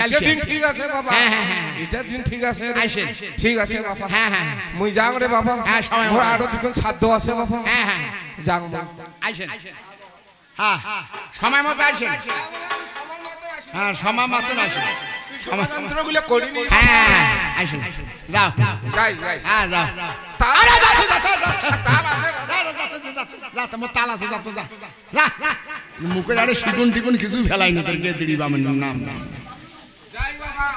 এটা দিন ঠিক আছে বাবা, এটা দিন ঠিক আছে, ঠিক আছে বাবা। মুই যাং রে বাবা, মোর আরো দুজন সাধ্য আছে বাবা। যাং আইছেন, হ্যাঁ সময় মতো আইছেন, হ্যাঁ সময় মতো আসেন, সমান্তরগুলো করি নি। হ্যাঁ আইছেন, যাও যাই যাই, হ্যাঁ যাও। তাল আরে আছে, যাচ্ছ তাল আছে। যা তোমার তাল আছে, যাচ্ছ যা যা। মুখে আরে শিকুন টিকুন কিছু ফেলাইনি তোর কে দিড়ি বামের নাম নাম। যাই বাবা।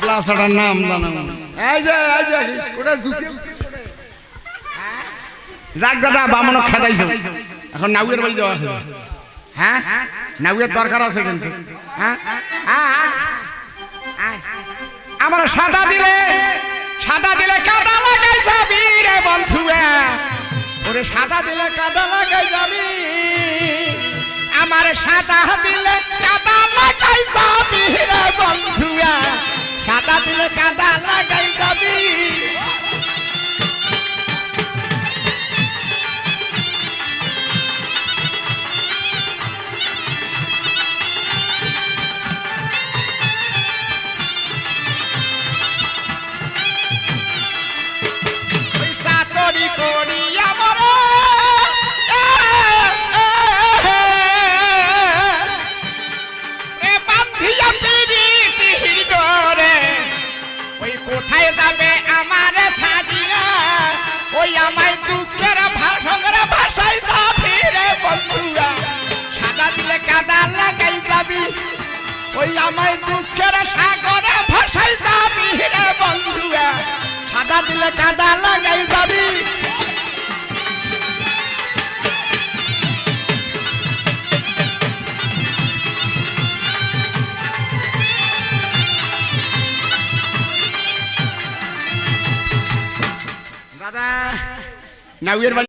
ব্লাসাটার নাম জানো? এই যে ওটা জুতি। যাক দাদা বামন খেদাইছ, এখন নাউয়ের বাড়ি যাওয়া হবে। হ্যাঁ নাউয়ের দরকার আছে কিন্তু। হ্যাঁ আমার সাদা দিলে কাদা লাগাই যাবি রে বন্ধুয়া, ওরে সাদা দিলে কাদা লাগাই যাবি, আমার সাদা দিলে কাদা লাগাই যাবি রে বন্ধুয়া, সাদা দিলে কাদা লাগাই যাবি। কোথায় যাবে আমার সাজিয়া, ওই আমায় দুঃখের ভাষার ভাষায় যাবি রে বন্ধুরা, সাদা দিলে কাদা লাগাই যাবি, ওই আমায় দুঃখের সাগরে ভাষায় যাবি রে বন্ধুরা, সাদা দিলে কাদা লাগাই যাবি। দাদা নাউয়ের